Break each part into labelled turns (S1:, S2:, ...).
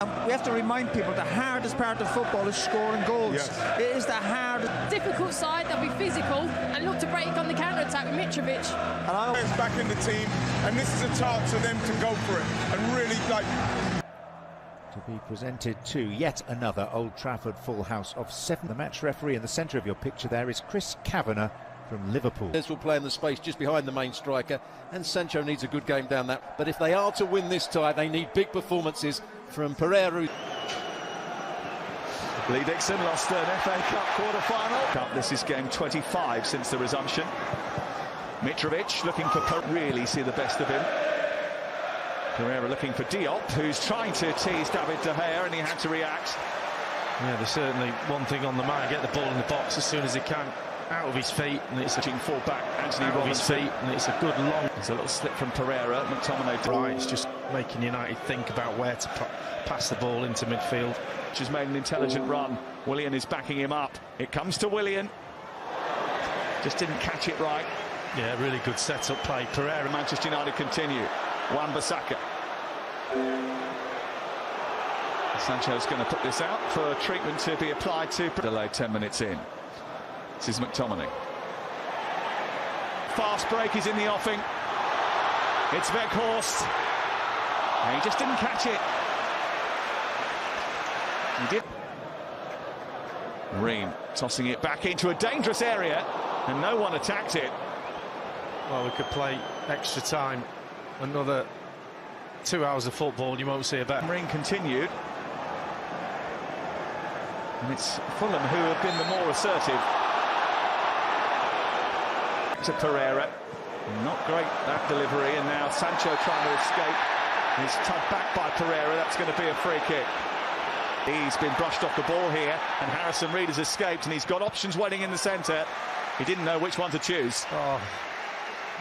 S1: We have to remind people the hardest part of football is scoring goals. Yes. It is the hardest.
S2: Difficult side, they'll be physical and look to break on the counter-attack with Mitrovic.
S3: And I was back in the team, and this is a chance for them to go for it and really
S4: to be presented to yet another Old Trafford full house of 7. The match referee in the centre of your picture there is Chris Kavanagh from Liverpool.
S5: This will play in the space just behind the main striker, and Sancho needs a good game down that. But if they are to win this tie, they need big performances from Pereira.
S6: Lee Dixon lost an FA Cup quarter-final. This is game 25 since the resumption. Mitrovic looking for really see the best of him. Pereira looking for Diop, who's trying to tease David De Gea, and he had to react.
S7: Yeah, there's certainly one thing on the mind: get the ball in the box as soon as he can, out of his feet, and it's a
S6: full back Anthony Robinson,
S7: and it's a good long.
S6: There's a little slip from Pereira. McTominay
S7: right, it's just making United think about where to pass the ball into midfield.
S6: Which has made an intelligent run. Willian is backing him up. It comes to Willian. Just didn't catch it right.
S7: Yeah, really good set-up play. Pereira.
S6: Manchester United continue. Wan-Bissaka. Sancho's going to put this out for treatment to be applied to. Delayed 10 minutes in. This is McTominay. Fast break is in the offing. It's Weghorst. And he just didn't catch it. He did. Ream tossing it back into a dangerous area, and no one attacked it.
S7: Well, we could play extra time. Another 2 hours of football, you won't see a better.
S6: Ream continued. And it's Fulham who have been the more assertive. To Pereira. Not great, that delivery, and now Sancho trying to escape. He's tugged back by Pereira. That's going to be a free kick. He's been brushed off the ball here, and Harrison Reed has escaped, and he's got options waiting in the centre. He didn't know which one to choose.
S7: Oh,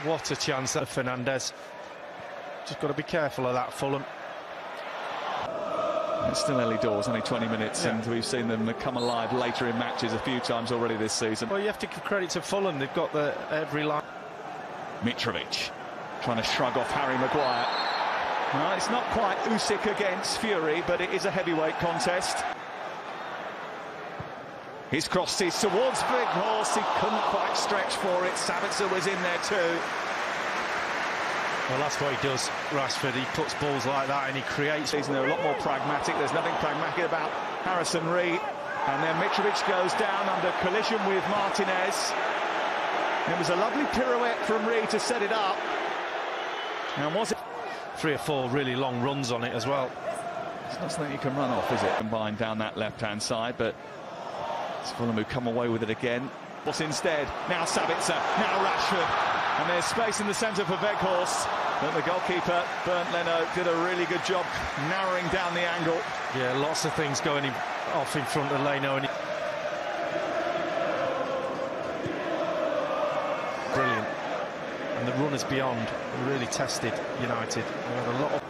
S7: what a chance that Fernandes. Just got to be careful of that, Fulham.
S6: It's still early doors, only 20 minutes,
S7: yeah.
S6: And we've seen them come alive later in matches a few times already this season.
S7: Well, you have to give credit to Fulham. They've got every line.
S6: Mitrovic trying to shrug off Harry Maguire. Well, it's not quite Usyk against Fury, but it is a heavyweight contest. His cross is towards Weghorst. He couldn't quite stretch for it. Sabitzer was in there too.
S7: Well, that's what he does, Rashford. He puts balls like that and he creates.
S6: He's a lot more pragmatic. There's nothing pragmatic about Harrison Reed. And then Mitrovic goes down under collision with Martinez. It was a lovely pirouette from Reed to set it up. And was it
S7: 3 or 4 really long runs on it as well?
S6: It's not something you can run off, is it? Combined down that left-hand side, but it's Fulham who come away with it again. What's instead? Now Sabitzer, now Rashford. And there's space in the centre for Weghorst. But the goalkeeper, Bernd Leno, did a really good job narrowing down the angle.
S7: Yeah, lots of things going off in front of Leno. And brilliant. And the runners beyond really tested United. They had a lot of...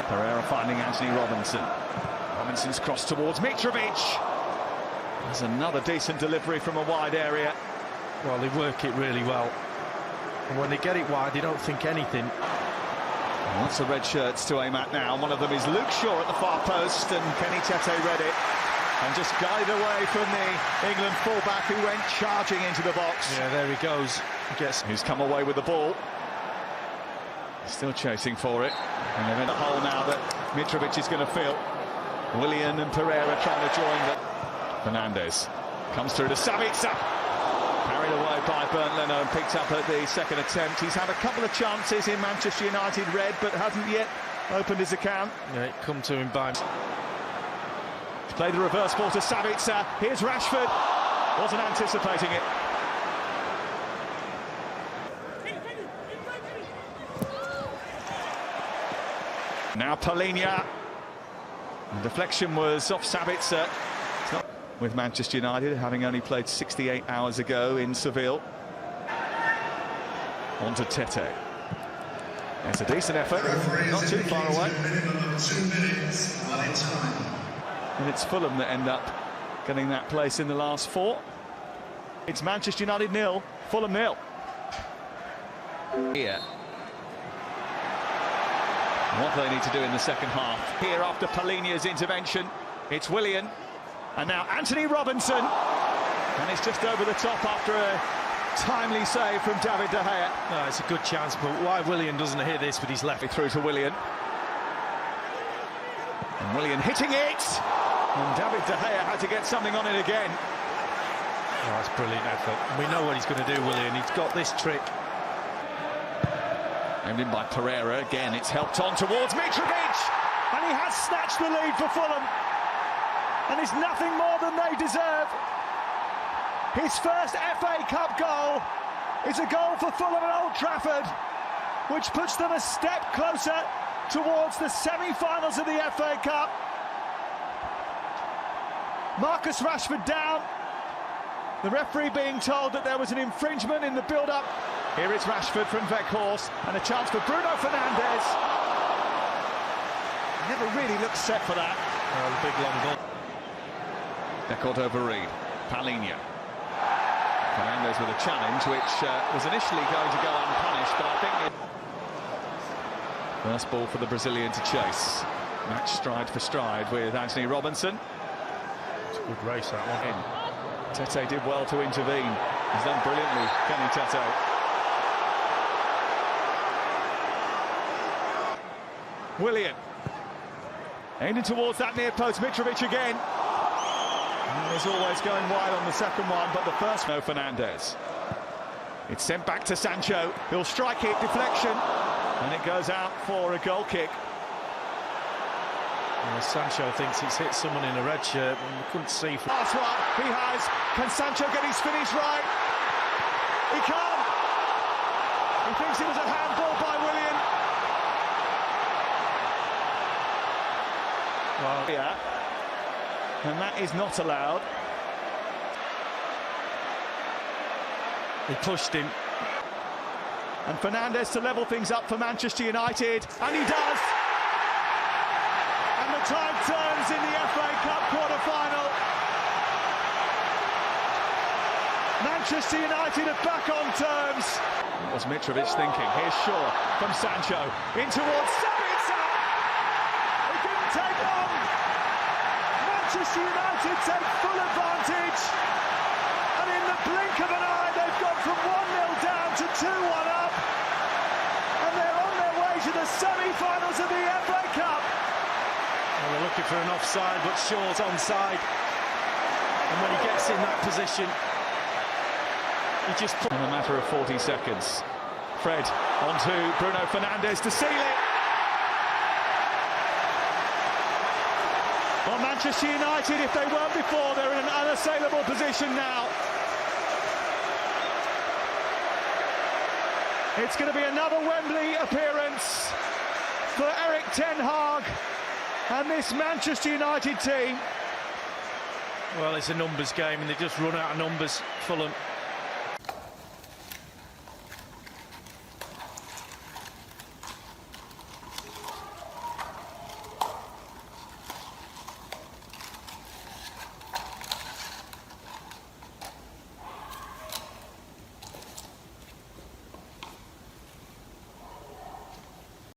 S6: Pereira finding Anthony Robinson. Robinson's cross towards Mitrovic. There's another decent delivery from a wide area.
S7: Well, they work it really well. And when they get it wide, they don't think anything.
S6: Lots of red shirts to aim at now. One of them is Luke Shaw at the far post, and Kenny Tete read it. And just guided away from the England fullback who went charging into the box.
S7: Yeah, there he goes.
S6: Who's come away with the ball. Still chasing for it. And they're in the hole now that Mitrovic is going to fill. Willian and Pereira trying to join the... Fernandes comes through to Sabitzer. Carried away by Bernd Leno and picked up at the second attempt. He's had a couple of chances in Manchester United red, but hasn't yet opened his account.
S7: Yeah, it come to him by...
S6: He's played the reverse ball to Sabitzer. Here's Rashford. Wasn't anticipating it. Now Palhinha. The deflection was off Sabitzer. With Manchester United, having only played 68 hours ago in Seville. On to Tete. It's a decent effort, not too far away. And it's Fulham that end up getting that place in the last 4. It's Manchester United 0, Fulham 0. Here. What do they need to do in the second half? Here after Palhinha's intervention, it's Willian. And now Anthony Robinson. And it's just over the top after a timely save from David De Gea.
S7: No, it's a good chance, but why Willian doesn't hit this with his left?
S6: Through to Willian. And Willian hitting it. And David De Gea had to get something on it again.
S7: Oh, that's brilliant effort. We know what he's going to do, Willian. He's got this trick.
S6: Aimed in by Pereira. Again, it's helped on towards Mitrovic. And he has snatched the lead for Fulham. And it's nothing more than they deserve. His first FA Cup goal is a goal for Fulham at Old Trafford, which puts them a step closer towards the semi-finals of the FA Cup. Marcus Rashford down. The referee being told that there was an infringement in the build-up. Here it's Rashford from Weghorst, and a chance for Bruno Fernandes. Never really looked set for that.
S7: The big long ball.
S6: Echoed over Reed. Palhinha. Fernandes with a challenge, which was initially going to go unpunished, but I think... First ball for the Brazilian to chase. Match stride for stride with Anthony Robinson.
S7: It's a good race, that one.
S6: Tete did well to intervene. He's done brilliantly, Kenny Tete. Willian. Aiming towards that near post, Mitrovic again. And he's always going wide on the second one, but the first... No, Fernandes. It's sent back to Sancho. He'll strike it, deflection. And it goes out for a goal kick.
S7: Sancho thinks he's hit someone in a red shirt, and we couldn't see.
S6: Last one, he has. Can Sancho get his finish right? He can't. He thinks it was a handball by Willian. Well, yeah. And that is not allowed.
S7: He pushed him.
S6: And Fernandes to level things up for Manchester United. And he does. And the tide turns in the FA Cup quarter-final. Manchester United are back on terms. What was Mitrovic thinking? Here's Shaw from Sancho. In towards Sabitzer. He didn't take long. Manchester United take full advantage. And in the blink of an eye, they've gone from 1-0 down to 2-1 up. And they're on their way to the semi-finals of the FA Cup.
S7: Well, they're looking for an offside, but Shaw's onside. And when he gets in that position, he just...
S6: In a matter of 40 seconds. Fred onto Bruno Fernandes to seal it. Well, Manchester United, if they weren't before, they're in an unassailable position now. It's going to be another Wembley appearance for Erik ten Hag and this Manchester United team.
S7: Well, it's a numbers game, and they've just run out of numbers, Fulham.